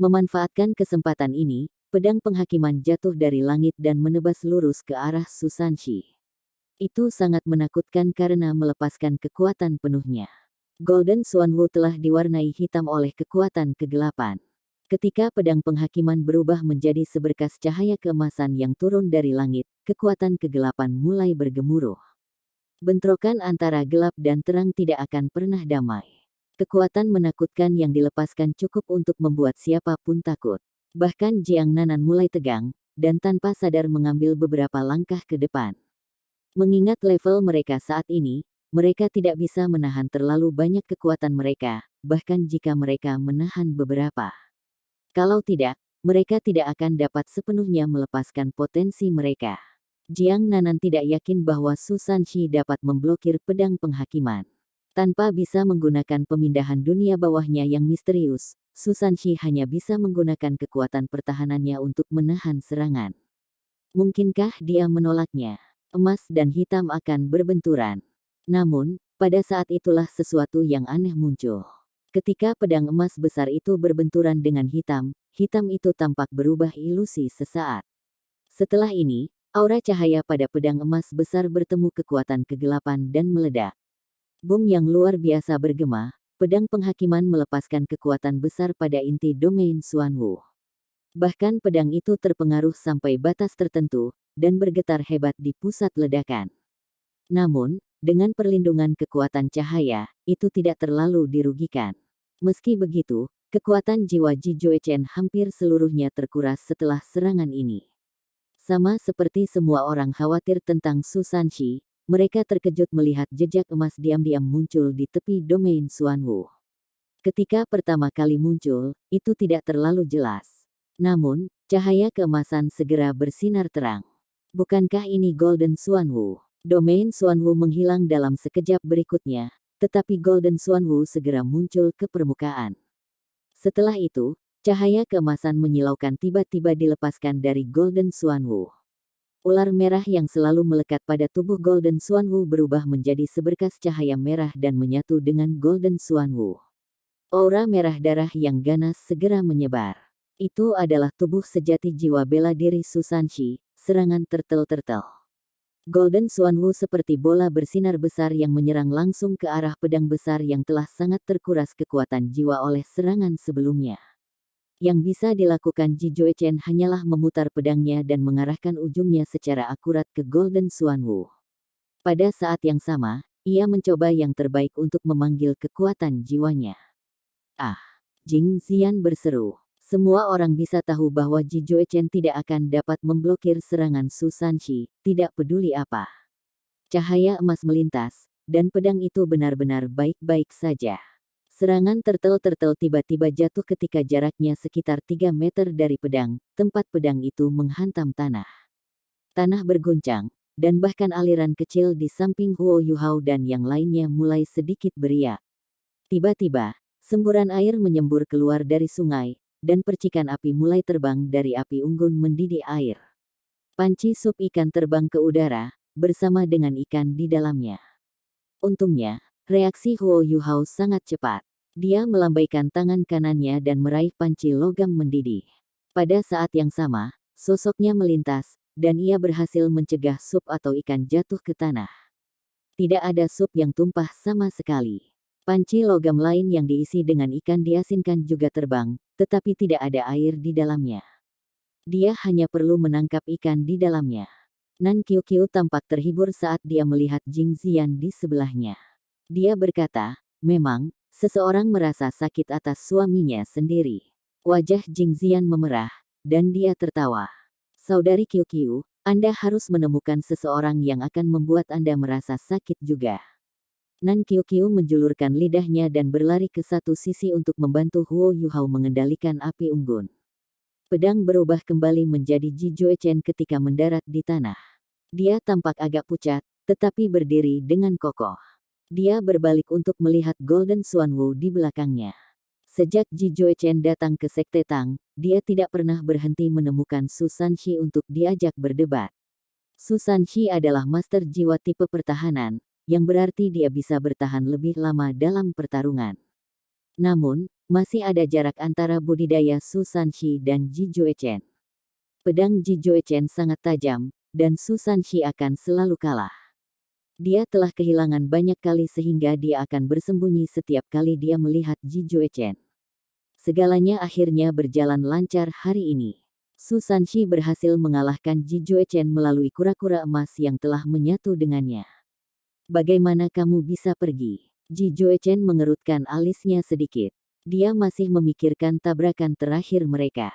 Memanfaatkan kesempatan ini, pedang penghakiman jatuh dari langit dan menebas lurus ke arah Susanshi. Itu sangat menakutkan karena melepaskan kekuatan penuhnya. Golden Swanwu telah diwarnai hitam oleh kekuatan kegelapan. Ketika pedang penghakiman berubah menjadi seberkas cahaya keemasan yang turun dari langit, kekuatan kegelapan mulai bergemuruh. Bentrokan antara gelap dan terang tidak akan pernah damai. Kekuatan menakutkan yang dilepaskan cukup untuk membuat siapapun takut. Bahkan Jiang Nanan mulai tegang, dan tanpa sadar mengambil beberapa langkah ke depan. Mengingat level mereka saat ini, mereka tidak bisa menahan terlalu banyak kekuatan mereka, bahkan jika mereka menahan beberapa. Kalau tidak, mereka tidak akan dapat sepenuhnya melepaskan potensi mereka. Jiang Nanan tidak yakin bahwa Susanshi dapat memblokir pedang penghakiman. Tanpa bisa menggunakan pemindahan dunia bawahnya yang misterius, Susanshi hanya bisa menggunakan kekuatan pertahanannya untuk menahan serangan. Mungkinkah dia menolaknya? Emas dan hitam akan berbenturan. Namun, pada saat itulah sesuatu yang aneh muncul. Ketika pedang emas besar itu berbenturan dengan hitam, hitam itu tampak berubah ilusi sesaat. Setelah ini, aura cahaya pada pedang emas besar bertemu kekuatan kegelapan dan meledak. Boom yang luar biasa bergema, pedang penghakiman melepaskan kekuatan besar pada inti domain Xuanwu. Bahkan pedang itu terpengaruh sampai batas tertentu, dan bergetar hebat di pusat ledakan. Namun, dengan perlindungan kekuatan cahaya, itu tidak terlalu dirugikan. Meski begitu, kekuatan jiwa Ji Juechen hampir seluruhnya terkuras setelah serangan ini. Sama seperti semua orang khawatir tentang Susanshi, mereka terkejut melihat jejak emas diam-diam muncul di tepi domain Xuanwu. Ketika pertama kali muncul, itu tidak terlalu jelas. Namun, cahaya keemasan segera bersinar terang. Bukankah ini Golden Xuanwu? Domain Xuanwu menghilang dalam sekejap berikutnya, tetapi Golden Xuanwu segera muncul ke permukaan. Setelah itu, cahaya keemasan menyilaukan tiba-tiba dilepaskan dari Golden Xuanwu. Ular merah yang selalu melekat pada tubuh Golden Xuanwu berubah menjadi seberkas cahaya merah dan menyatu dengan Golden Xuanwu. Aura merah darah yang ganas segera menyebar. Itu adalah tubuh sejati jiwa bela diri Susanshi, serangan tertel-tertel. Golden Xuanwu seperti bola bersinar besar yang menyerang langsung ke arah pedang besar yang telah sangat terkuras kekuatan jiwa oleh serangan sebelumnya. Yang bisa dilakukan Ji Juechen hanyalah memutar pedangnya dan mengarahkan ujungnya secara akurat ke Golden Xuanwu. Pada saat yang sama, ia mencoba yang terbaik untuk memanggil kekuatan jiwanya. Ah! Jing Xian berseru. Semua orang bisa tahu bahwa Ji Juechen tidak akan dapat memblokir serangan Susanshi, tidak peduli apa. Cahaya emas melintas, dan pedang itu benar-benar baik-baik saja. Serangan tertel-tertel tiba-tiba jatuh ketika jaraknya sekitar 3 meter dari pedang, tempat pedang itu menghantam tanah. Tanah berguncang, dan bahkan aliran kecil di samping Huo Yuhao dan yang lainnya mulai sedikit beriak. Tiba-tiba, semburan air menyembur keluar dari sungai, dan percikan api mulai terbang dari api unggun mendidih air. Panci sup ikan terbang ke udara, bersama dengan ikan di dalamnya. Untungnya, reaksi Huo Yuhao sangat cepat. Dia melambaikan tangan kanannya dan meraih panci logam mendidih. Pada saat yang sama, sosoknya melintas, dan ia berhasil mencegah sup atau ikan jatuh ke tanah. Tidak ada sup yang tumpah sama sekali. Panci logam lain yang diisi dengan ikan diasinkan juga terbang, tetapi tidak ada air di dalamnya. Dia hanya perlu menangkap ikan di dalamnya. Nan Qiuqiu tampak terhibur saat dia melihat Jing Xian di sebelahnya. Dia berkata, memang, seseorang merasa sakit atas suaminya sendiri. Wajah Jing Xian memerah, dan dia tertawa. Saudari Qiuqiu, Anda harus menemukan seseorang yang akan membuat Anda merasa sakit juga. Nan Qiuqiu menjulurkan lidahnya dan berlari ke satu sisi untuk membantu Huo Yuhao mengendalikan api unggun. Pedang berubah kembali menjadi Ji Juechen ketika mendarat di tanah. Dia tampak agak pucat, tetapi berdiri dengan kokoh. Dia berbalik untuk melihat Golden Xuanwu di belakangnya. Sejak Ji Juechen datang ke Sekte Tang, dia tidak pernah berhenti menemukan Susanshi untuk diajak berdebat. Susanshi adalah master jiwa tipe pertahanan, yang berarti dia bisa bertahan lebih lama dalam pertarungan. Namun, masih ada jarak antara budidaya Su Sanxi dan Ji Juechen. Pedang Ji Juechen sangat tajam, dan Su Sanxi akan selalu kalah. Dia telah kehilangan banyak kali sehingga dia akan bersembunyi setiap kali dia melihat Ji Juechen. Segalanya akhirnya berjalan lancar hari ini. Su Sanxi berhasil mengalahkan Ji Juechen melalui kura-kura emas yang telah menyatu dengannya. Bagaimana kamu bisa pergi? Ji Juechen mengerutkan alisnya sedikit. Dia masih memikirkan tabrakan terakhir mereka.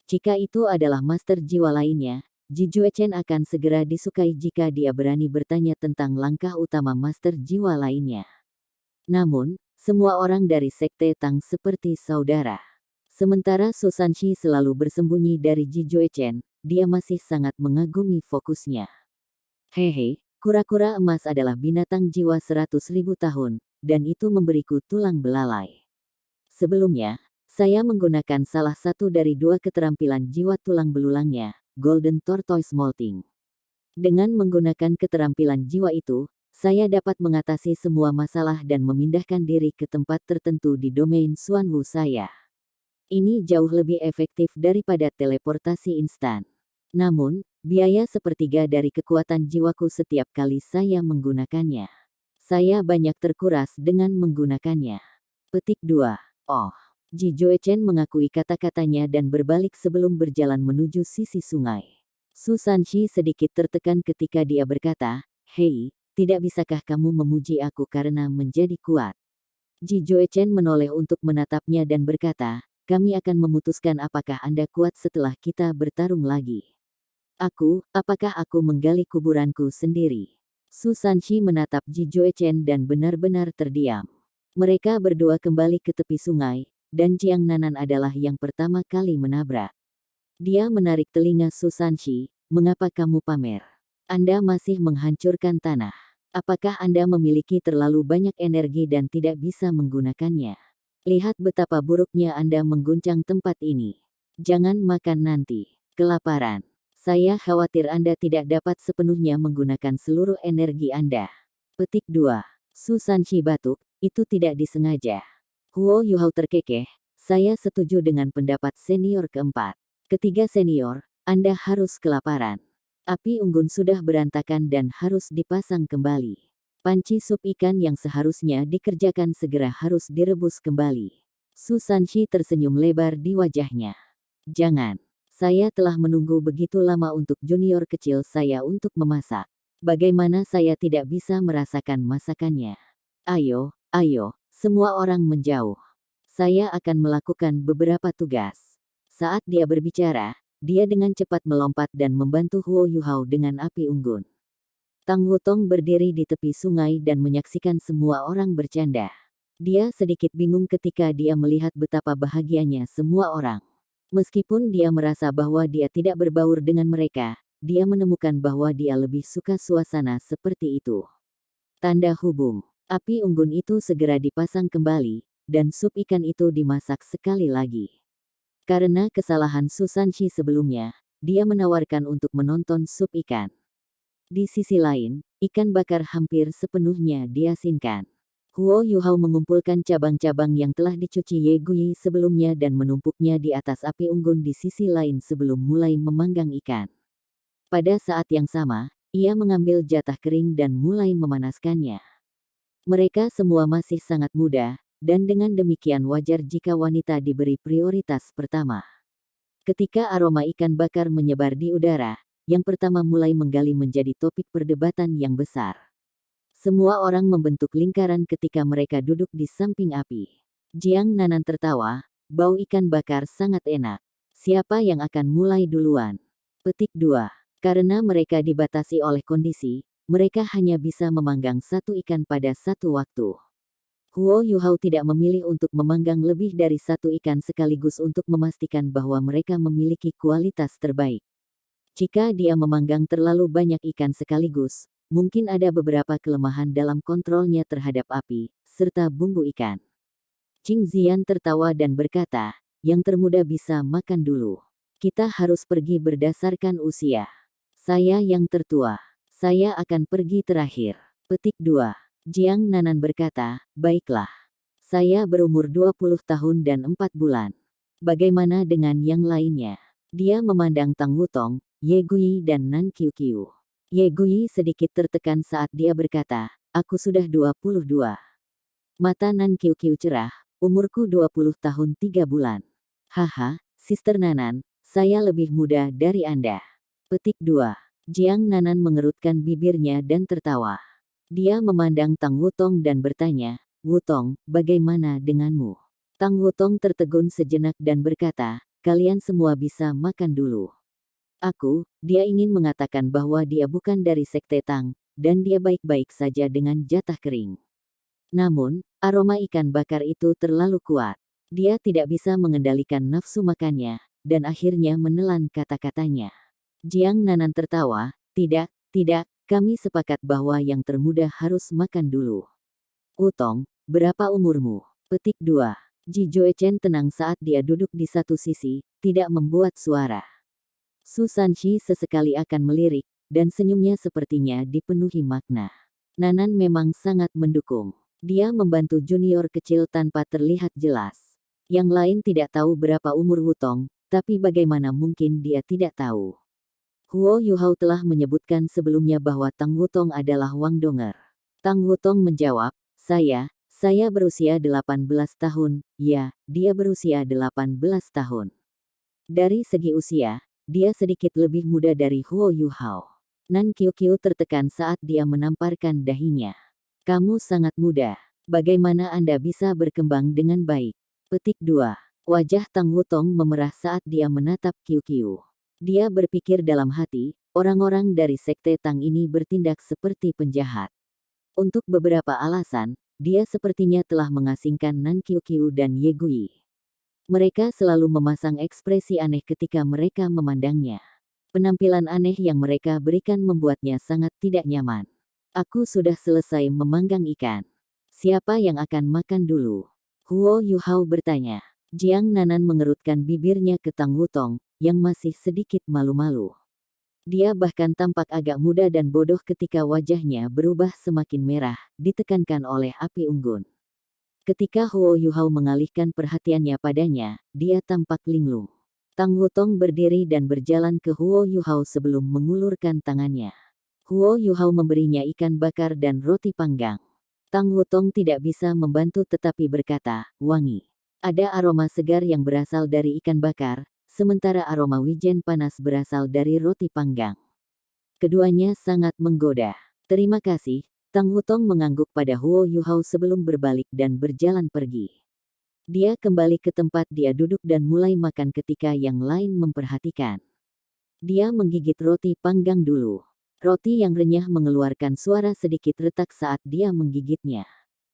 Jika itu adalah master jiwa lainnya, Ji Juechen akan segera disukai jika dia berani bertanya tentang langkah utama master jiwa lainnya. Namun, semua orang dari Sekte Tang seperti saudara. Sementara Su Sanxi selalu bersembunyi dari Ji Juechen, dia masih sangat mengagumi fokusnya. Hehe, kura-kura emas adalah binatang jiwa 100.000 tahun, dan itu memberiku tulang belalai. Sebelumnya, saya menggunakan salah satu dari dua keterampilan jiwa tulang belulangnya, Golden Tortoise Molting. Dengan menggunakan keterampilan jiwa itu, saya dapat mengatasi semua masalah dan memindahkan diri ke tempat tertentu di domain Xuanwu saya. Ini jauh lebih efektif daripada teleportasi instan. Namun, biaya sepertiga dari kekuatan jiwaku setiap kali saya menggunakannya. Saya banyak terkuras dengan menggunakannya. Petik 2. Oh. Ji Juechen mengakui kata-katanya dan berbalik sebelum berjalan menuju sisi sungai. Su Sanxi sedikit tertekan ketika dia berkata, "Hei, tidak bisakah kamu memuji aku karena menjadi kuat?" Ji Juechen menoleh untuk menatapnya dan berkata, "Kami akan memutuskan apakah Anda kuat setelah kita bertarung lagi." Apakah aku menggali kuburanku sendiri? Su Sanxi menatap Ji Juechen dan benar-benar terdiam. Mereka berdua kembali ke tepi sungai, dan Jiang Nanan adalah yang pertama kali menabrak. Dia menarik telinga Su Sanxi, "Mengapa kamu pamer? Anda masih menghancurkan tanah. Apakah Anda memiliki terlalu banyak energi dan tidak bisa menggunakannya? Lihat betapa buruknya Anda mengguncang tempat ini. Jangan makan nanti. Kelaparan. Saya khawatir Anda tidak dapat sepenuhnya menggunakan seluruh energi Anda." Petik 2. Su Sanxi batuk, "Itu tidak disengaja." Huo Yuhao terkekeh, "Saya setuju dengan pendapat senior keempat. Ketiga senior, Anda harus kelaparan. Api unggun sudah berantakan dan harus dipasang kembali. Panci sup ikan yang seharusnya dikerjakan segera harus direbus kembali." Su Sanxi tersenyum lebar di wajahnya. "Jangan. Saya telah menunggu begitu lama untuk junior kecil saya untuk memasak. Bagaimana saya tidak bisa merasakan masakannya? Ayo, semua orang menjauh. Saya akan melakukan beberapa tugas." Saat dia berbicara, dia dengan cepat melompat dan membantu Huo Yuhao dengan api unggun. Tang Wutong berdiri di tepi sungai dan menyaksikan semua orang bercanda. Dia sedikit bingung ketika dia melihat betapa bahagianya semua orang. Meskipun dia merasa bahwa dia tidak berbaur dengan mereka, dia menemukan bahwa dia lebih suka suasana seperti itu. Tanda hubung. Api unggun itu segera dipasang kembali, dan sup ikan itu dimasak sekali lagi. Karena kesalahan Su Sanxi sebelumnya, dia menawarkan untuk menonton sup ikan. Di sisi lain, ikan bakar hampir sepenuhnya diasinkan. Huo Yuhao mengumpulkan cabang-cabang yang telah dicuci Ye Guyi sebelumnya dan menumpuknya di atas api unggun di sisi lain sebelum mulai memanggang ikan. Pada saat yang sama, ia mengambil jatah kering dan mulai memanaskannya. Mereka semua masih sangat muda, dan dengan demikian wajar jika wanita diberi prioritas pertama. Ketika aroma ikan bakar menyebar di udara, yang pertama mulai menggali menjadi topik perdebatan yang besar. Semua orang membentuk lingkaran ketika mereka duduk di samping api. Jiang Nanan tertawa, "Bau ikan bakar sangat enak. Siapa yang akan mulai duluan?" Petik 2. Karena mereka dibatasi oleh kondisi, mereka hanya bisa memanggang satu ikan pada satu waktu. Huo Yuhao tidak memilih untuk memanggang lebih dari satu ikan sekaligus untuk memastikan bahwa mereka memiliki kualitas terbaik. Jika dia memanggang terlalu banyak ikan sekaligus, mungkin ada beberapa kelemahan dalam kontrolnya terhadap api, serta bumbu ikan. Qing Zian tertawa dan berkata, "Yang termuda bisa makan dulu. Kita harus pergi berdasarkan usia. Saya yang tertua. Saya akan pergi terakhir." Petik 2. Jiang Nanan berkata, "Baiklah. Saya berumur 20 tahun dan 4 bulan. Bagaimana dengan yang lainnya? Dia memandang Tang Wutong, Ye Gui dan Nan Qiuqiu. Ye Gui sedikit tertekan saat dia berkata, aku sudah 22. Mata Nan Qiuqiu cerah, umurku 20 tahun 3 bulan. Haha, Sister Nanan, saya lebih muda dari Anda. Petik 2. Jiang Nanan mengerutkan bibirnya dan tertawa. Dia memandang Tang Wutong dan bertanya, Wutong, bagaimana denganmu? Tang Wutong tertegun sejenak dan berkata, kalian semua bisa makan dulu. Dia ingin mengatakan bahwa dia bukan dari sekte Tang, dan dia baik-baik saja dengan jatah kering. Namun, aroma ikan bakar itu terlalu kuat. Dia tidak bisa mengendalikan nafsu makannya, dan akhirnya menelan kata-katanya. Jiang Nanan tertawa, tidak, kami sepakat bahwa yang termuda harus makan dulu. Wutong, berapa umurmu? Petik 2. Ji Juechen tenang saat dia duduk di satu sisi, tidak membuat suara. Su Sanxi sesekali akan melirik, dan senyumnya sepertinya dipenuhi makna. Nanan memang sangat mendukung. Dia membantu junior kecil tanpa terlihat jelas. Yang lain tidak tahu berapa umur Wutong, tapi bagaimana mungkin dia tidak tahu? Huo Yuhao telah menyebutkan sebelumnya bahwa Tang Wutong adalah Wang Donger. Tang Wutong menjawab, saya berusia 18 tahun, ya, dia berusia 18 tahun. Dari segi usia, dia sedikit lebih muda dari Huo Yuhao. Nan Qiuqiu tertekan saat dia menamparkan dahinya. Kamu sangat muda. Bagaimana Anda bisa berkembang dengan baik? Petik 2. Wajah Tang Wutong memerah saat dia menatap Qiuqiu. Dia berpikir dalam hati, orang-orang dari sekte Tang ini bertindak seperti penjahat. Untuk beberapa alasan, dia sepertinya telah mengasingkan Nan Qiuqiu dan Ye Gui. Mereka selalu memasang ekspresi aneh ketika mereka memandangnya. Penampilan aneh yang mereka berikan membuatnya sangat tidak nyaman. Aku sudah selesai memanggang ikan. Siapa yang akan makan dulu? Huo Yuhao bertanya. Jiang Nanan mengerutkan bibirnya ke Tang Wutong, yang masih sedikit malu-malu. Dia bahkan tampak agak muda dan bodoh ketika wajahnya berubah semakin merah, ditekankan oleh api unggun. Ketika Huo Yuhao mengalihkan perhatiannya padanya, dia tampak linglung. Tang Wutong berdiri dan berjalan ke Huo Yuhao sebelum mengulurkan tangannya. Huo Yuhao memberinya ikan bakar dan roti panggang. Tang Wutong tidak bisa membantu tetapi berkata, wangi. Ada aroma segar yang berasal dari ikan bakar, sementara aroma wijen panas berasal dari roti panggang. Keduanya sangat menggoda. Terima kasih, Tang Wutong mengangguk pada Huo Yuhao sebelum berbalik dan berjalan pergi. Dia kembali ke tempat dia duduk dan mulai makan ketika yang lain memperhatikan. Dia menggigit roti panggang dulu. Roti yang renyah mengeluarkan suara sedikit retak saat dia menggigitnya.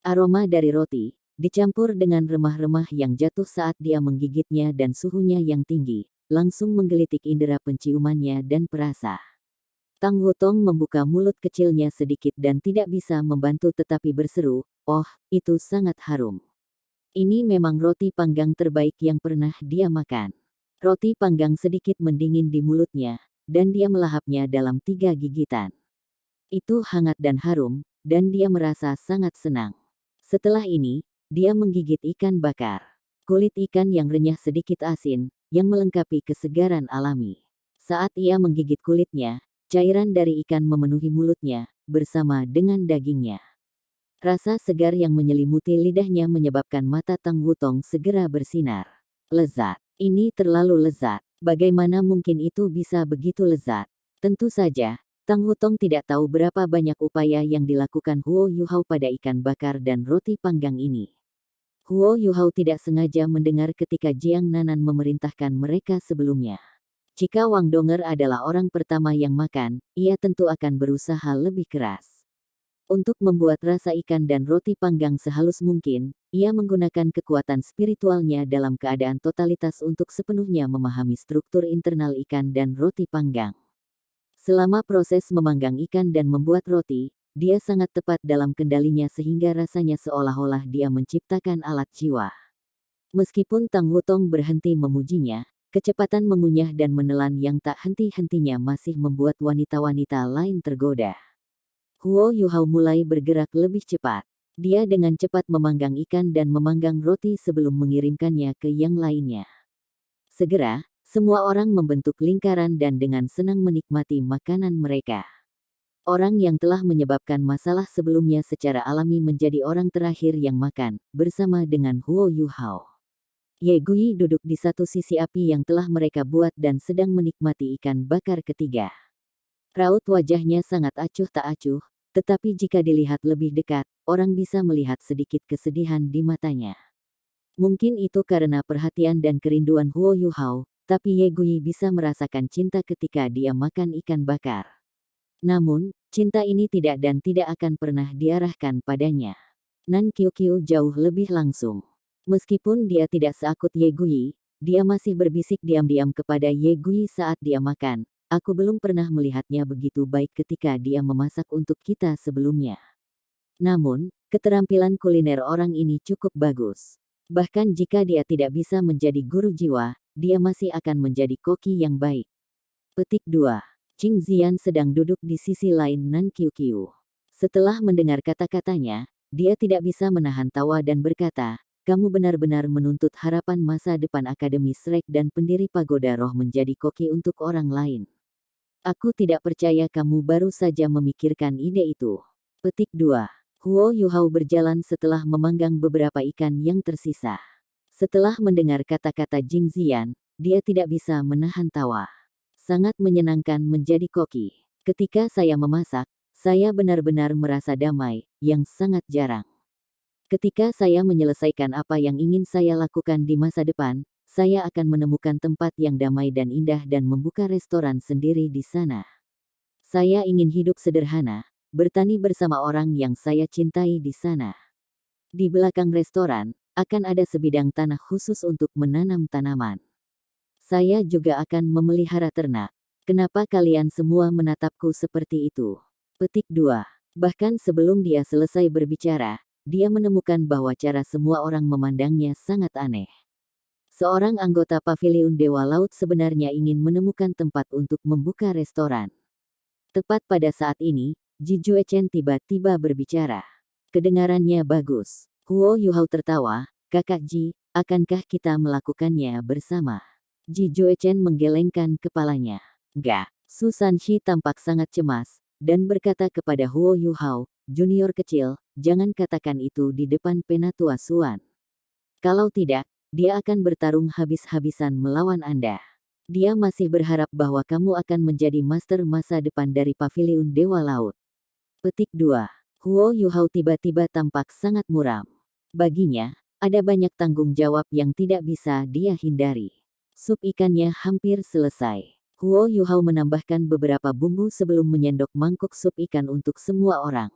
Aroma dari roti, dicampur dengan remah-remah yang jatuh saat dia menggigitnya dan suhunya yang tinggi, langsung menggelitik indera penciumannya dan perasa. Tang Wutong membuka mulut kecilnya sedikit dan tidak bisa membantu tetapi berseru, oh, itu sangat harum. Ini memang roti panggang terbaik yang pernah dia makan. Roti panggang sedikit mendingin di mulutnya, dan dia melahapnya dalam 3 gigitan. Itu hangat dan harum, dan dia merasa sangat senang. Setelah ini, dia menggigit ikan bakar. Kulit ikan yang renyah sedikit asin, yang melengkapi kesegaran alami. Saat ia menggigit kulitnya, cairan dari ikan memenuhi mulutnya, bersama dengan dagingnya. Rasa segar yang menyelimuti lidahnya menyebabkan mata Tang Wutong segera bersinar. Lezat. Ini terlalu lezat. Bagaimana mungkin itu bisa begitu lezat? Tentu saja, Tang Wutong tidak tahu berapa banyak upaya yang dilakukan Huo Yuhao pada ikan bakar dan roti panggang ini. Huo Yuhao tidak sengaja mendengar ketika Jiang Nanan memerintahkan mereka sebelumnya. Jika Wang Donger adalah orang pertama yang makan, ia tentu akan berusaha lebih keras. Untuk membuat rasa ikan dan roti panggang sehalus mungkin, ia menggunakan kekuatan spiritualnya dalam keadaan totalitas untuk sepenuhnya memahami struktur internal ikan dan roti panggang. Selama proses memanggang ikan dan membuat roti, dia sangat tepat dalam kendalinya sehingga rasanya seolah-olah dia menciptakan alat jiwa. Meskipun Tang Wutong berhenti memujinya, kecepatan mengunyah dan menelan yang tak henti-hentinya masih membuat wanita-wanita lain tergoda. Huo Yuhao mulai bergerak lebih cepat. Dia dengan cepat memanggang ikan dan memanggang roti sebelum mengirimkannya ke yang lainnya. Segera, semua orang membentuk lingkaran dan dengan senang menikmati makanan mereka. Orang yang telah menyebabkan masalah sebelumnya secara alami menjadi orang terakhir yang makan, bersama dengan Huo Yuhao. Ye Gui duduk di satu sisi api yang telah mereka buat dan sedang menikmati ikan bakar ketiga. Raut wajahnya sangat acuh tak acuh, tetapi jika dilihat lebih dekat, orang bisa melihat sedikit kesedihan di matanya. Mungkin itu karena perhatian dan kerinduan Huo Yuhao, tapi Ye Gui bisa merasakan cinta ketika dia makan ikan bakar. Namun, cinta ini tidak dan tidak akan pernah diarahkan padanya. Nan Qiuqiu jauh lebih langsung. Meskipun dia tidak seakut Ye Gui, dia masih berbisik diam-diam kepada Ye Gui saat dia makan. Aku belum pernah melihatnya begitu baik ketika dia memasak untuk kita sebelumnya. Namun, keterampilan kuliner orang ini cukup bagus. Bahkan jika dia tidak bisa menjadi guru jiwa, dia masih akan menjadi koki yang baik. Petik 2. Qing Zian sedang duduk di sisi lain Nan Qiuqiu. Setelah mendengar kata-katanya, dia tidak bisa menahan tawa dan berkata, "Kamu benar-benar menuntut harapan masa depan Akademi Shrek dan pendiri Pagoda Roh menjadi koki untuk orang lain. Aku tidak percaya kamu baru saja memikirkan ide itu." Petik 2. Huo Yuhao berjalan setelah memanggang beberapa ikan yang tersisa. Setelah mendengar kata-kata Jing Zian, dia tidak bisa menahan tawa. Sangat menyenangkan menjadi koki. Ketika saya memasak, saya benar-benar merasa damai, yang sangat jarang. Ketika saya menyelesaikan apa yang ingin saya lakukan di masa depan, saya akan menemukan tempat yang damai dan indah dan membuka restoran sendiri di sana. Saya ingin hidup sederhana, bertani bersama orang yang saya cintai di sana. Di belakang restoran, akan ada sebidang tanah khusus untuk menanam tanaman. Saya juga akan memelihara ternak. Kenapa kalian semua menatapku seperti itu? Petik 2. Bahkan sebelum dia selesai berbicara, dia menemukan bahwa cara semua orang memandangnya sangat aneh. Seorang anggota Paviliun Dewa Laut sebenarnya ingin menemukan tempat untuk membuka restoran. Tepat pada saat ini, Ji Juechen tiba-tiba berbicara. Kedengarannya bagus. Huo Yuhao tertawa, "Kakak Ji, akankah kita melakukannya bersama?" Ji Juechen menggelengkan kepalanya. "Enggak." Su Sanxi tampak sangat cemas, dan berkata kepada Huo Yuhao, "Junior kecil, jangan katakan itu di depan Penatua Suan. Kalau tidak, dia akan bertarung habis-habisan melawan Anda. Dia masih berharap bahwa kamu akan menjadi master masa depan dari Paviliun Dewa Laut." Petik 2. Huo Yuhao tiba-tiba tampak sangat muram. Baginya, ada banyak tanggung jawab yang tidak bisa dia hindari. Sup ikannya hampir selesai. Huo Yuhao menambahkan beberapa bumbu sebelum menyendok mangkuk sup ikan untuk semua orang.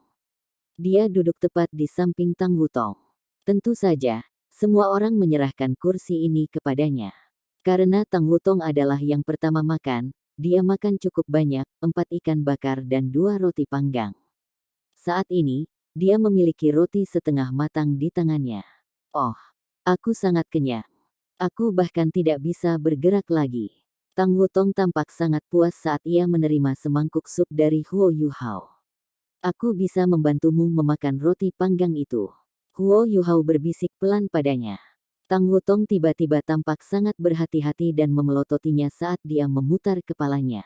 Dia duduk tepat di samping Tang Wutong. Tentu saja, semua orang menyerahkan kursi ini kepadanya. Karena Tang Wutong adalah yang pertama makan, dia makan cukup banyak, 4 ikan bakar dan 2 roti panggang. Saat ini, dia memiliki roti setengah matang di tangannya. "Oh, aku sangat kenyang. Aku bahkan tidak bisa bergerak lagi." Tang Wutong tampak sangat puas saat ia menerima semangkuk sup dari Huo Yuhao. "Aku bisa membantumu memakan roti panggang itu." Huo Yuhao berbisik pelan padanya. Tang Wutong tiba-tiba tampak sangat berhati-hati dan memelototinya saat dia memutar kepalanya.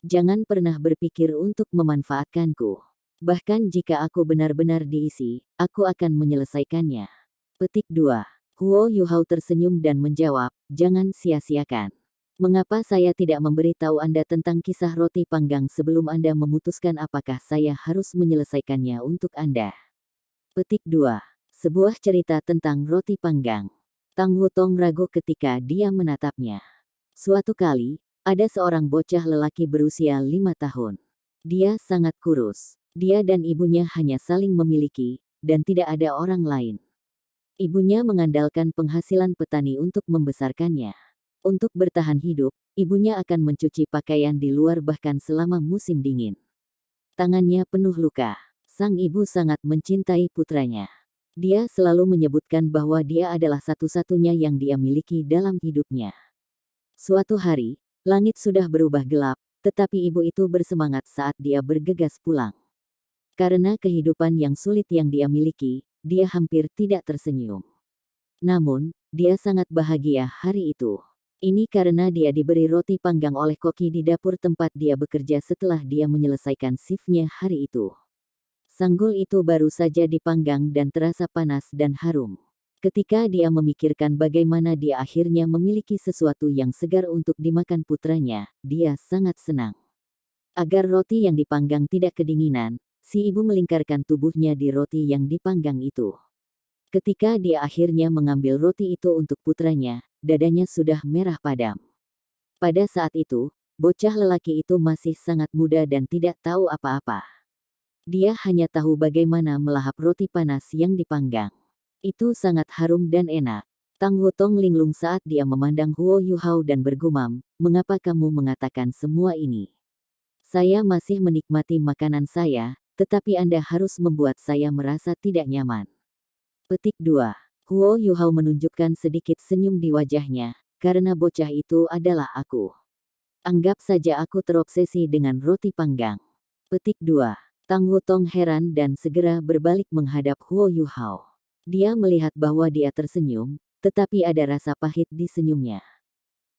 "Jangan pernah berpikir untuk memanfaatkanku. Bahkan jika aku benar-benar diisi, aku akan menyelesaikannya." Petik 2. Huo Yuhao tersenyum dan menjawab, "Jangan sia-siakan. Mengapa saya tidak memberitahu Anda tentang kisah roti panggang sebelum Anda memutuskan apakah saya harus menyelesaikannya untuk Anda?" Petik 2. Sebuah cerita tentang roti panggang. Tang Wutong ragu ketika dia menatapnya. Suatu kali, ada seorang bocah lelaki berusia 5 tahun. Dia sangat kurus. Dia dan ibunya hanya saling memiliki, dan tidak ada orang lain. Ibunya mengandalkan penghasilan petani untuk membesarkannya. Untuk bertahan hidup, ibunya akan mencuci pakaian di luar bahkan selama musim dingin. Tangannya penuh luka. Sang ibu sangat mencintai putranya. Dia selalu menyebutkan bahwa dia adalah satu-satunya yang dia miliki dalam hidupnya. Suatu hari, langit sudah berubah gelap, tetapi ibu itu bersemangat saat dia bergegas pulang. Karena kehidupan yang sulit yang dia miliki, dia hampir tidak tersenyum. Namun, dia sangat bahagia hari itu. Ini karena dia diberi roti panggang oleh koki di dapur tempat dia bekerja setelah dia menyelesaikan shift-nya hari itu. Sanggul itu baru saja dipanggang dan terasa panas dan harum. Ketika dia memikirkan bagaimana dia akhirnya memiliki sesuatu yang segar untuk dimakan putranya, dia sangat senang. Agar roti yang dipanggang tidak kedinginan, si ibu melingkarkan tubuhnya di roti yang dipanggang itu. Ketika dia akhirnya mengambil roti itu untuk putranya, dadanya sudah merah padam. Pada saat itu, bocah lelaki itu masih sangat muda dan tidak tahu apa-apa. Dia hanya tahu bagaimana melahap roti panas yang dipanggang. Itu sangat harum dan enak. Tang Wutong linglung saat dia memandang Huo Yuhao dan bergumam, "Mengapa kamu mengatakan semua ini? Saya masih menikmati makanan saya, tetapi Anda harus membuat saya merasa tidak nyaman." Petik 2. Huo Yuhao menunjukkan sedikit senyum di wajahnya, karena bocah itu adalah aku. Anggap saja aku terobsesi dengan roti panggang. Petik 2. Tang Wutong heran dan segera berbalik menghadap Huo Yuhao. Dia melihat bahwa dia tersenyum, tetapi ada rasa pahit di senyumnya.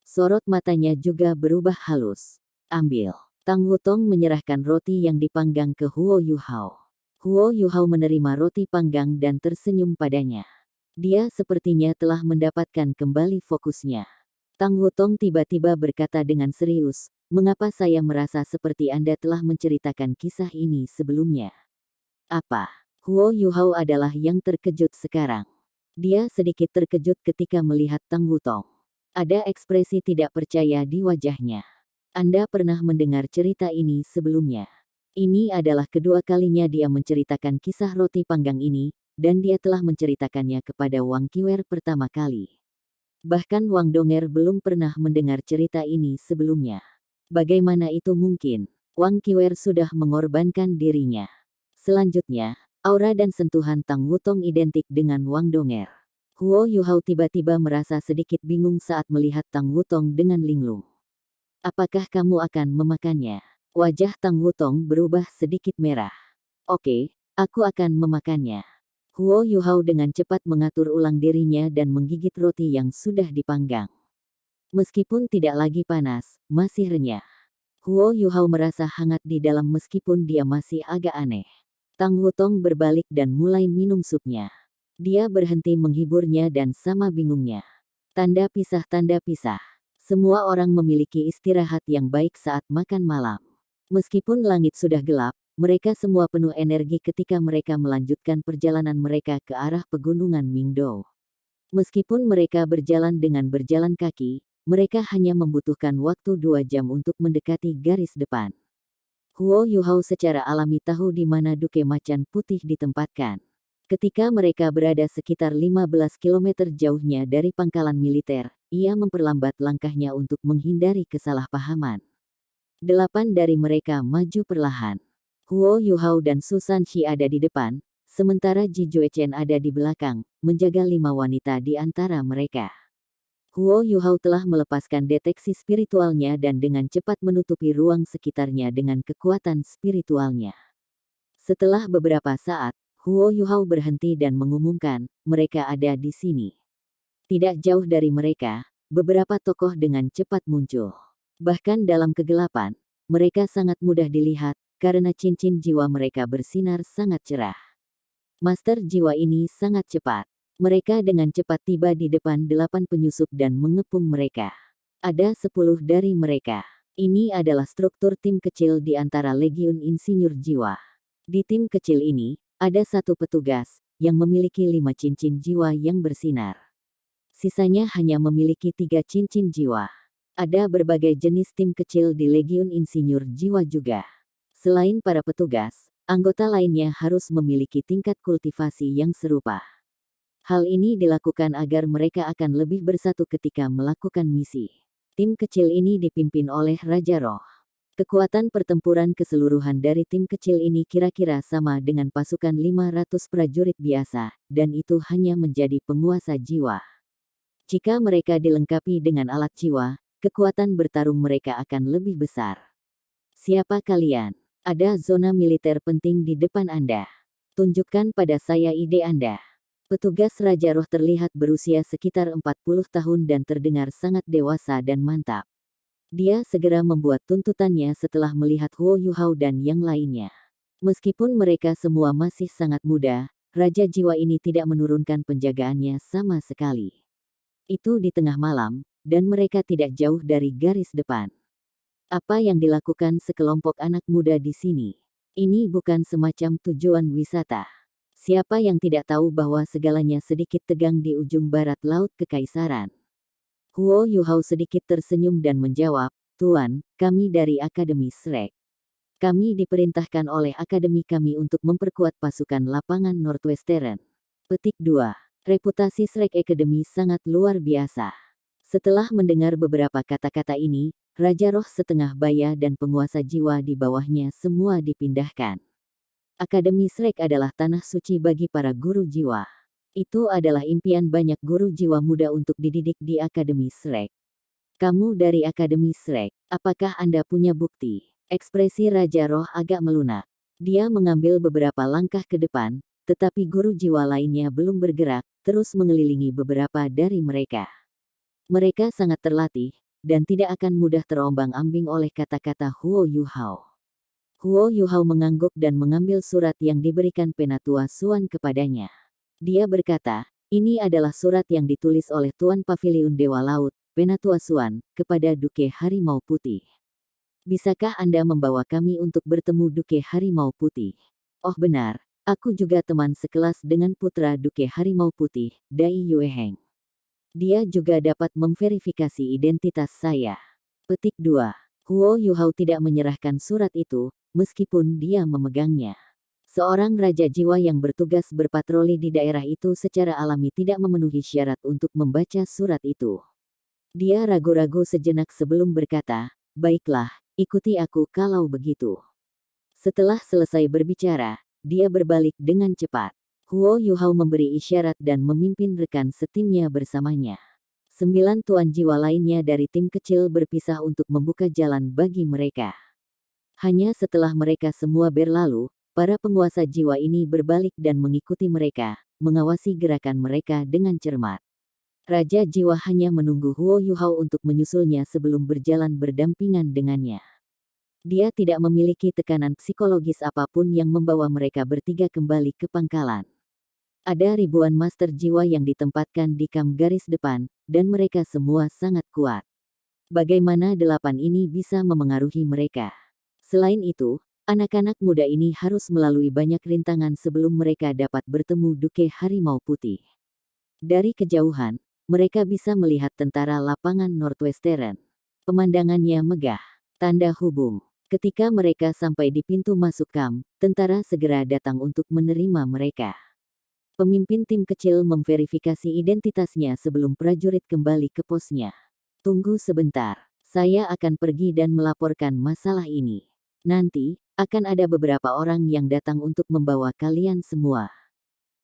Sorot matanya juga berubah halus. "Ambil." Tang Wutong menyerahkan roti yang dipanggang ke Huo Yuhao. Huo Yuhao menerima roti panggang dan tersenyum padanya. Dia sepertinya telah mendapatkan kembali fokusnya. Tang Wutong tiba-tiba berkata dengan serius, "Mengapa saya merasa seperti Anda telah menceritakan kisah ini sebelumnya?" "Apa?" Huo Yuhao adalah yang terkejut sekarang. Dia sedikit terkejut ketika melihat Tang Wutong. Ada ekspresi tidak percaya di wajahnya. "Anda pernah mendengar cerita ini sebelumnya?" Ini adalah kedua kalinya dia menceritakan kisah roti panggang ini, dan dia telah menceritakannya kepada Wang Qiwer pertama kali. Bahkan Wang Donger belum pernah mendengar cerita ini sebelumnya. Bagaimana itu mungkin? Wang Qiwer sudah mengorbankan dirinya. Selanjutnya, aura dan sentuhan Tang Wutong identik dengan Wang Donger. Huo Yuhao tiba-tiba merasa sedikit bingung saat melihat Tang Wutong dengan linglung. "Apakah kamu akan memakannya?" Wajah Tang Wutong berubah sedikit merah. "Oke, aku akan memakannya." Huo Yuhao dengan cepat mengatur ulang dirinya dan menggigit roti yang sudah dipanggang. Meskipun tidak lagi panas, masih renyah. Huo Yuhao merasa hangat di dalam meskipun dia masih agak aneh. Tang Wutong berbalik dan mulai minum supnya. Dia berhenti menghiburnya dan sama bingungnya. Tanda pisah. Semua orang memiliki istirahat yang baik saat makan malam. Meskipun langit sudah gelap, mereka semua penuh energi ketika mereka melanjutkan perjalanan mereka ke arah pegunungan Mingdou. Meskipun mereka berjalan dengan berjalan kaki, mereka hanya membutuhkan waktu 2 jam untuk mendekati garis depan. Huo Yuhao secara alami tahu di mana duke macan putih ditempatkan. Ketika mereka berada sekitar 15 km jauhnya dari pangkalan militer, ia memperlambat langkahnya untuk menghindari kesalahpahaman. 8 dari mereka maju perlahan. Huo Yuhao dan Su Sanxi ada di depan, sementara Ji Juechen ada di belakang, menjaga 5 wanita di antara mereka. Huo Yuhao telah melepaskan deteksi spiritualnya dan dengan cepat menutupi ruang sekitarnya dengan kekuatan spiritualnya. Setelah beberapa saat, Huo Yuhao berhenti dan mengumumkan, "Mereka ada di sini." Tidak jauh dari mereka, beberapa tokoh dengan cepat muncul. Bahkan dalam kegelapan, mereka sangat mudah dilihat, karena cincin jiwa mereka bersinar sangat cerah. Master jiwa ini sangat cepat. Mereka dengan cepat tiba di depan 8 penyusup dan mengepung mereka. Ada 10 dari mereka. Ini adalah struktur tim kecil di antara Legiun Insinyur Jiwa. Di tim kecil ini, ada 1 petugas, yang memiliki 5 cincin jiwa yang bersinar. Sisanya hanya memiliki 3 cincin jiwa. Ada berbagai jenis tim kecil di Legiun Insinyur Jiwa juga. Selain para petugas, anggota lainnya harus memiliki tingkat kultivasi yang serupa. Hal ini dilakukan agar mereka akan lebih bersatu ketika melakukan misi. Tim kecil ini dipimpin oleh Raja Roh. Kekuatan pertempuran keseluruhan dari tim kecil ini kira-kira sama dengan pasukan 500 prajurit biasa, dan itu hanya menjadi penguasa jiwa. Jika mereka dilengkapi dengan alat jiwa, kekuatan bertarung mereka akan lebih besar. Siapa kalian? Ada zona militer penting di depan Anda. Tunjukkan pada saya ide Anda. Petugas Raja Roh terlihat berusia sekitar 40 tahun dan terdengar sangat dewasa dan mantap. Dia segera membuat tuntutannya setelah melihat Huo Yuhao dan yang lainnya. Meskipun mereka semua masih sangat muda, Raja Jiwa ini tidak menurunkan penjagaannya sama sekali. Itu di tengah malam, dan mereka tidak jauh dari garis depan. Apa yang dilakukan sekelompok anak muda di sini? Ini bukan semacam tujuan wisata. Siapa yang tidak tahu bahwa segalanya sedikit tegang di ujung barat laut kekaisaran? Huo Yuhao sedikit tersenyum dan menjawab, "Tuan, kami dari Akademi Shrek. Kami diperintahkan oleh akademi kami untuk memperkuat pasukan lapangan Northwestern." Petik 2. Reputasi Shrek Academy sangat luar biasa. Setelah mendengar beberapa kata-kata ini, Raja Roh setengah baya dan penguasa jiwa di bawahnya semua dipindahkan. Akademi Shrek adalah tanah suci bagi para guru jiwa. Itu adalah impian banyak guru jiwa muda untuk dididik di Akademi Shrek. Kamu dari Akademi Shrek, apakah Anda punya bukti? Ekspresi Raja Roh agak melunak. Dia mengambil beberapa langkah ke depan, tetapi guru jiwa lainnya belum bergerak, terus mengelilingi beberapa dari mereka. Mereka sangat terlatih, dan tidak akan mudah terombang-ambing oleh kata-kata Huo Yuhao. Huo Yuhao mengangguk dan mengambil surat yang diberikan Penatua Suan kepadanya. Dia berkata, "Ini adalah surat yang ditulis oleh Tuan Paviliun Dewa Laut, Penatua Suan, kepada Duke Harimau Putih. Bisakah Anda membawa kami untuk bertemu Duke Harimau Putih?" "Oh benar, aku juga teman sekelas dengan putra Duke Harimau Putih, Dai Yueheng. Dia juga dapat memverifikasi identitas saya." Petik 2. Huo Yuhao tidak menyerahkan surat itu, meskipun dia memegangnya. Seorang raja jiwa yang bertugas berpatroli di daerah itu secara alami tidak memenuhi syarat untuk membaca surat itu. Dia ragu-ragu sejenak sebelum berkata, "Baiklah, ikuti aku kalau begitu." Setelah selesai berbicara, dia berbalik dengan cepat. Huo Yuhao memberi isyarat dan memimpin rekan setimnya bersamanya. 9 tuan jiwa lainnya dari tim kecil berpisah untuk membuka jalan bagi mereka. Hanya setelah mereka semua berlalu, para penguasa jiwa ini berbalik dan mengikuti mereka, mengawasi gerakan mereka dengan cermat. Raja jiwa hanya menunggu Huo Yuhao untuk menyusulnya sebelum berjalan berdampingan dengannya. Dia tidak memiliki tekanan psikologis apapun yang membawa mereka bertiga kembali ke pangkalan. Ada ribuan master jiwa yang ditempatkan di kamp garis depan, dan mereka semua sangat kuat. Bagaimana 8 ini bisa memengaruhi mereka? Selain itu, anak-anak muda ini harus melalui banyak rintangan sebelum mereka dapat bertemu Duke Harimau Putih. Dari kejauhan, mereka bisa melihat tentara lapangan Northwestern. Pemandangannya megah. Tanda hubung. Ketika mereka sampai di pintu masuk kamp, tentara segera datang untuk menerima mereka. Pemimpin tim kecil memverifikasi identitasnya sebelum prajurit kembali ke posnya. "Tunggu sebentar, saya akan pergi dan melaporkan masalah ini. Nanti, akan ada beberapa orang yang datang untuk membawa kalian semua."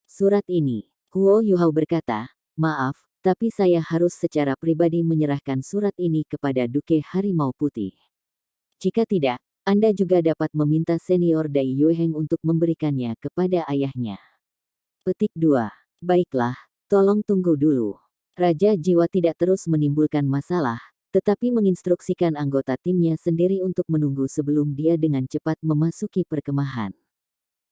Surat ini, Huo Yuhao berkata, "Maaf, tapi saya harus secara pribadi menyerahkan surat ini kepada Duke Harimau Putih. Jika tidak, Anda juga dapat meminta senior Dai Yueheng untuk memberikannya kepada ayahnya." Petik 2. Baiklah, tolong tunggu dulu. Raja jiwa tidak terus menimbulkan masalah, tetapi menginstruksikan anggota timnya sendiri untuk menunggu sebelum dia dengan cepat memasuki perkemahan.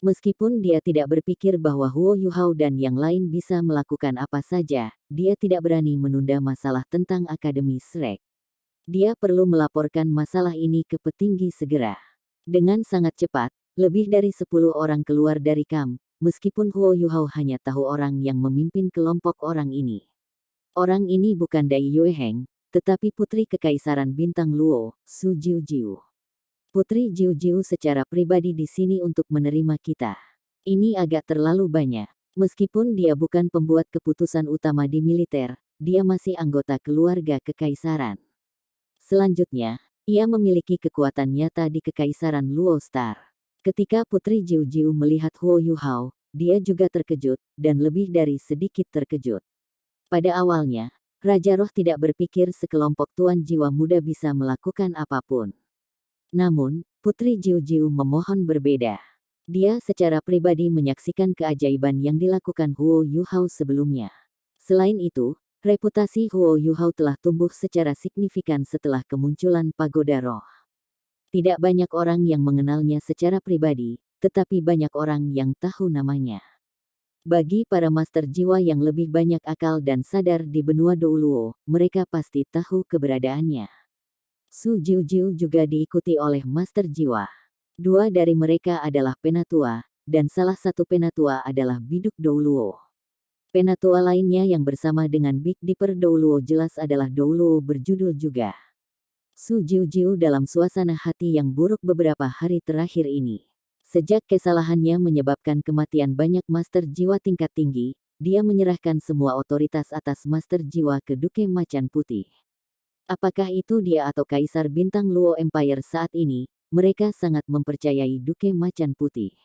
Meskipun dia tidak berpikir bahwa Huo Yuhao dan yang lain bisa melakukan apa saja, dia tidak berani menunda masalah tentang Akademi Shrek. Dia perlu melaporkan masalah ini ke petinggi segera. Dengan sangat cepat, lebih dari 10 orang keluar dari kamp. Meskipun Huo Yuhao hanya tahu orang yang memimpin kelompok orang ini. Orang ini bukan Dai Yueheng, tetapi putri kekaisaran bintang Luo, Su Jiujiu. Putri Jiujiu secara pribadi di sini untuk menerima kita. Ini agak terlalu banyak. Meskipun dia bukan pembuat keputusan utama di militer, dia masih anggota keluarga kekaisaran. Selanjutnya, ia memiliki kekuatan nyata di kekaisaran Luo Star. Ketika Putri Jiujiu melihat Huo Yuhao, dia juga terkejut, dan lebih dari sedikit terkejut. Pada awalnya, Raja Roh tidak berpikir sekelompok tuan jiwa muda bisa melakukan apapun. Namun, Putri Jiu memohon berbeda. Dia secara pribadi menyaksikan keajaiban yang dilakukan Huo Yuhao sebelumnya. Selain itu, reputasi Huo Yuhao telah tumbuh secara signifikan setelah kemunculan Pagoda Roh. Tidak banyak orang yang mengenalnya secara pribadi, tetapi banyak orang yang tahu namanya. Bagi para master jiwa yang lebih banyak akal dan sadar di benua Douluo, mereka pasti tahu keberadaannya. Su Jiu juga diikuti oleh master jiwa. Dua dari mereka adalah penatua, dan salah satu penatua adalah Biduk Douluo. Penatua lainnya yang bersama dengan Big Dipper Douluo jelas adalah Douluo berjudul juga. Su Jiu dalam suasana hati yang buruk beberapa hari terakhir ini. Sejak kesalahannya menyebabkan kematian banyak master jiwa tingkat tinggi, dia menyerahkan semua otoritas atas master jiwa ke Duke Macan Putih. Apakah itu dia atau Kaisar Bintang Luo Empire saat ini, mereka sangat mempercayai Duke Macan Putih.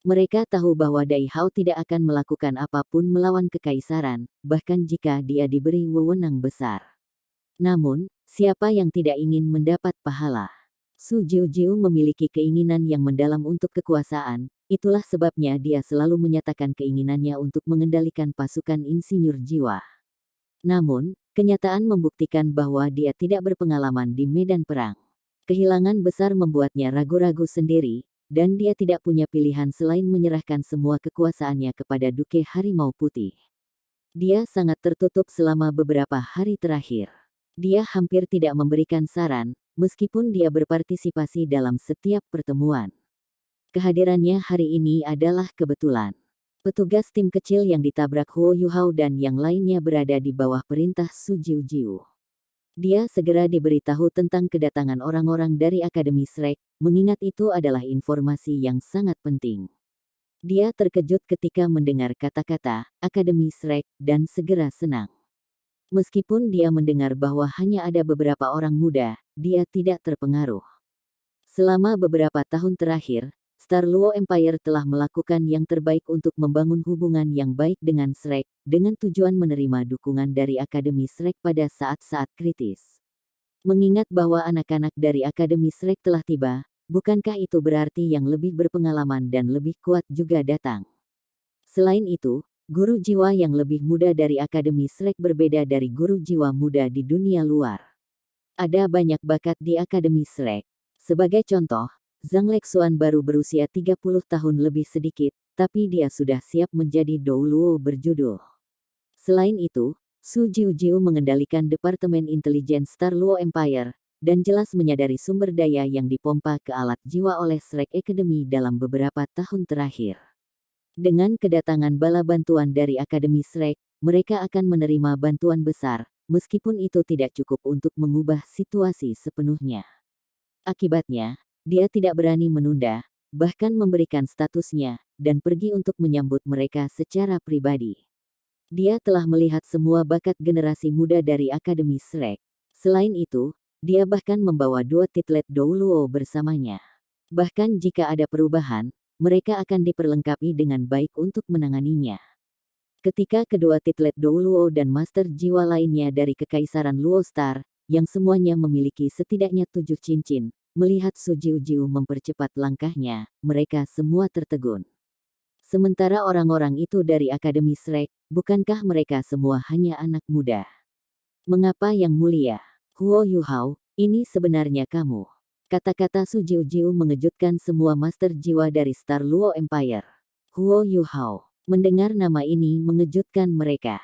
Mereka tahu bahwa Dai Hao tidak akan melakukan apapun melawan kekaisaran, bahkan jika dia diberi wewenang besar. Namun, siapa yang tidak ingin mendapat pahala? Su Jiu memiliki keinginan yang mendalam untuk kekuasaan, itulah sebabnya dia selalu menyatakan keinginannya untuk mengendalikan pasukan insinyur jiwa. Namun, kenyataan membuktikan bahwa dia tidak berpengalaman di medan perang. Kehilangan besar membuatnya ragu-ragu sendiri, dan dia tidak punya pilihan selain menyerahkan semua kekuasaannya kepada Duke Harimau Putih. Dia sangat tertutup selama beberapa hari terakhir. Dia hampir tidak memberikan saran, meskipun dia berpartisipasi dalam setiap pertemuan. Kehadirannya hari ini adalah kebetulan. Petugas tim kecil yang ditabrak Huo Yuhao dan yang lainnya berada di bawah perintah Su Jiu. Dia segera diberitahu tentang kedatangan orang-orang dari Akademi Shrek, mengingat itu adalah informasi yang sangat penting. Dia terkejut ketika mendengar kata-kata Akademi Shrek dan segera senang. Meskipun dia mendengar bahwa hanya ada beberapa orang muda, dia tidak terpengaruh. Selama beberapa tahun terakhir, Star Luo Empire telah melakukan yang terbaik untuk membangun hubungan yang baik dengan Shrek, dengan tujuan menerima dukungan dari Akademi Shrek pada saat-saat kritis. Mengingat bahwa anak-anak dari Akademi Shrek telah tiba, bukankah itu berarti yang lebih berpengalaman dan lebih kuat juga datang? Selain itu, guru jiwa yang lebih muda dari Akademi Shrek berbeda dari guru jiwa muda di dunia luar. Ada banyak bakat di Akademi Shrek. Sebagai contoh, Zhang Lexuan baru berusia 30 tahun lebih sedikit, tapi dia sudah siap menjadi Douluo berjudul. Selain itu, Su Jiu mengendalikan Departemen Intelijen Star Luo Empire, dan jelas menyadari sumber daya yang dipompa ke alat jiwa oleh Shrek Academy dalam beberapa tahun terakhir. Dengan kedatangan bala bantuan dari Akademi Shrek, mereka akan menerima bantuan besar, meskipun itu tidak cukup untuk mengubah situasi sepenuhnya. Akibatnya, dia tidak berani menunda, bahkan memberikan statusnya, dan pergi untuk menyambut mereka secara pribadi. Dia telah melihat semua bakat generasi muda dari Akademi Shrek. Selain itu, dia bahkan membawa 2 titlet Douluo bersamanya. Bahkan jika ada perubahan, mereka akan diperlengkapi dengan baik untuk menanganinya. Ketika kedua titlet Douluo dan master jiwa lainnya dari Kekaisaran Luo Star, yang semuanya memiliki setidaknya 7 cincin, melihat Su Jiu mempercepat langkahnya, mereka semua tertegun. Sementara orang-orang itu dari Akademi Shrek, bukankah mereka semua hanya anak muda? Mengapa yang mulia? Huo Yuhao, ini sebenarnya kamu. Kata-kata Su Jiu mengejutkan semua master jiwa dari Star Luo Empire. Huo Yuhao. Mendengar nama ini mengejutkan mereka.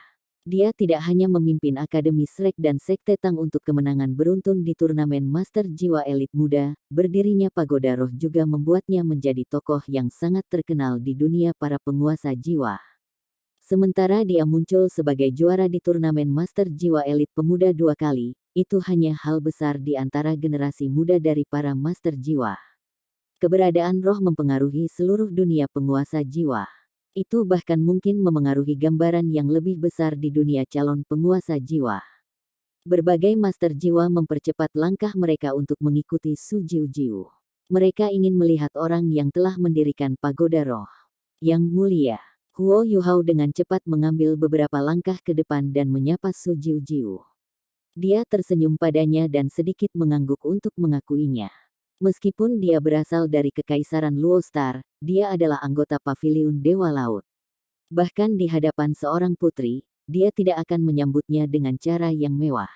Dia tidak hanya memimpin Akademi Shrek dan Sekte Tang untuk kemenangan beruntun di turnamen Master Jiwa Elit Muda, berdirinya Pagoda Roh juga membuatnya menjadi tokoh yang sangat terkenal di dunia para penguasa jiwa. Sementara dia muncul sebagai juara di turnamen Master Jiwa Elit Pemuda 2 kali, itu hanya hal besar di antara generasi muda dari para master jiwa. Keberadaan roh mempengaruhi seluruh dunia penguasa jiwa. Itu bahkan mungkin memengaruhi gambaran yang lebih besar di dunia calon penguasa jiwa. Berbagai master jiwa mempercepat langkah mereka untuk mengikuti Su Jiu. Mereka ingin melihat orang yang telah mendirikan Pagoda Roh. Yang mulia, Huo Yuhao dengan cepat mengambil beberapa langkah ke depan dan menyapa Su Jiu. Dia tersenyum padanya dan sedikit mengangguk untuk mengakuinya. Meskipun dia berasal dari Kekaisaran Luostar, dia adalah anggota Paviliun Dewa Laut. Bahkan di hadapan seorang putri, dia tidak akan menyambutnya dengan cara yang mewah.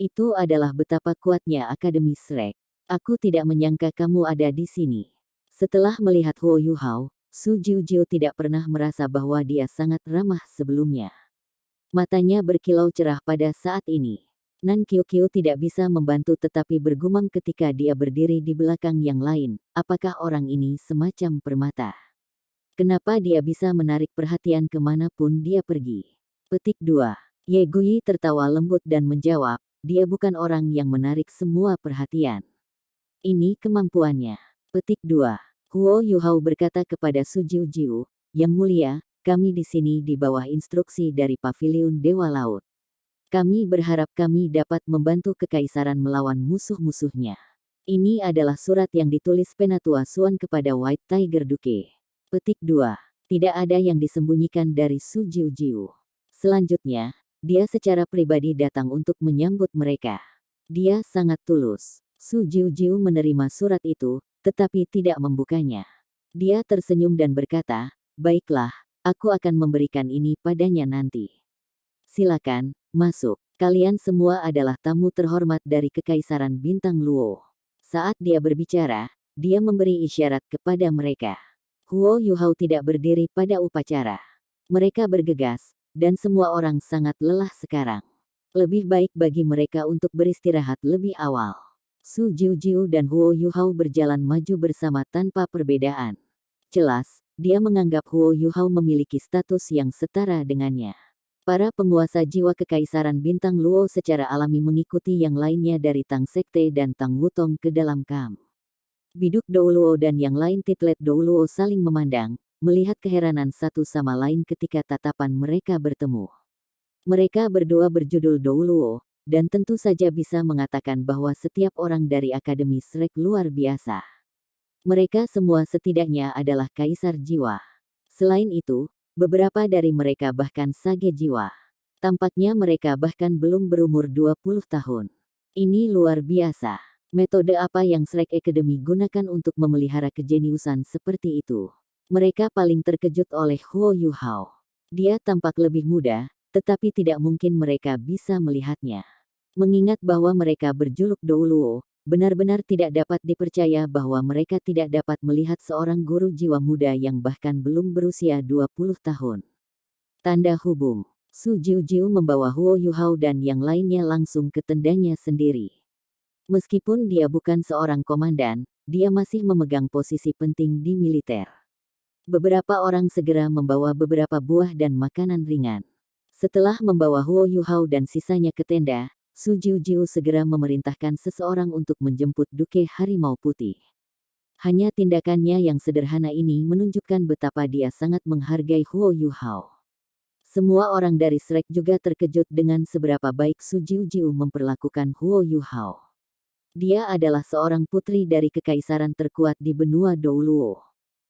Itu adalah betapa kuatnya Akademi Shrek. Aku tidak menyangka kamu ada di sini. Setelah melihat Huo Yuhao, Su Jiujiu tidak pernah merasa bahwa dia sangat ramah sebelumnya. Matanya berkilau cerah pada saat ini. Nan Qiuqiu tidak bisa membantu tetapi bergumam ketika dia berdiri di belakang yang lain, apakah orang ini semacam permata? Kenapa dia bisa menarik perhatian kemanapun dia pergi? Petik 2. Ye Guyi tertawa lembut dan menjawab, dia bukan orang yang menarik semua perhatian. Ini kemampuannya. Petik 2. Huo Yuhao berkata kepada Su Jiujiu, Yang mulia, kami di sini di bawah instruksi dari Paviliun Dewa Laut. Kami berharap kami dapat membantu Kekaisaran melawan musuh-musuhnya. Ini adalah surat yang ditulis Penatua Xuan kepada White Tiger Duke. Petik 2. Tidak ada yang disembunyikan dari Su Jiujiu. Selanjutnya, dia secara pribadi datang untuk menyambut mereka. Dia sangat tulus. Su Jiujiu menerima surat itu, tetapi tidak membukanya. Dia tersenyum dan berkata, baiklah, aku akan memberikan ini padanya nanti. Silakan, masuk. Kalian semua adalah tamu terhormat dari Kekaisaran Bintang Luo. Saat dia berbicara, dia memberi isyarat kepada mereka. Huo Yuhao tidak berdiri pada upacara. Mereka bergegas, dan semua orang sangat lelah sekarang. Lebih baik bagi mereka untuk beristirahat lebih awal. Su Jiujiu dan Huo Yuhao berjalan maju bersama tanpa perbedaan. Jelas, dia menganggap Huo Yuhao memiliki status yang setara dengannya. Para penguasa jiwa Kekaisaran Bintang Luo secara alami mengikuti yang lainnya dari Tang Sekte dan Tang Wutong ke dalam kamp. Biduk Douluo dan yang lain Titlet Douluo saling memandang, melihat keheranan satu sama lain ketika tatapan mereka bertemu. Mereka berdua berjudul Douluo, dan tentu saja bisa mengatakan bahwa setiap orang dari Akademi Shrek luar biasa. Mereka semua setidaknya adalah kaisar jiwa. Selain itu, beberapa dari mereka bahkan sage jiwa. Tampaknya mereka bahkan belum berumur 20 tahun. Ini luar biasa. Metode apa yang Shrek Academy gunakan untuk memelihara kejeniusan seperti itu? Mereka paling terkejut oleh Huo Yuhao. Dia tampak lebih muda, tetapi tidak mungkin mereka bisa melihatnya. Mengingat bahwa mereka berjuluk Douluo, benar-benar tidak dapat dipercaya bahwa mereka tidak dapat melihat seorang guru jiwa muda yang bahkan belum berusia 20 tahun. Tanda hubung. Su Jiujiu membawa Huo Yuhao dan yang lainnya langsung ke tendanya sendiri. Meskipun dia bukan seorang komandan, dia masih memegang posisi penting di militer. Beberapa orang segera membawa beberapa buah dan makanan ringan. Setelah membawa Huo Yuhao dan sisanya ke tenda, Su Jiujiu segera memerintahkan seseorang untuk menjemput Duke Harimau Putih. Hanya tindakannya yang sederhana ini menunjukkan betapa dia sangat menghargai Huo Yuhao. Semua orang dari Shrek juga terkejut dengan seberapa baik Su Jiujiu memperlakukan Huo Yuhao. Dia adalah seorang putri dari kekaisaran terkuat di benua Douluo.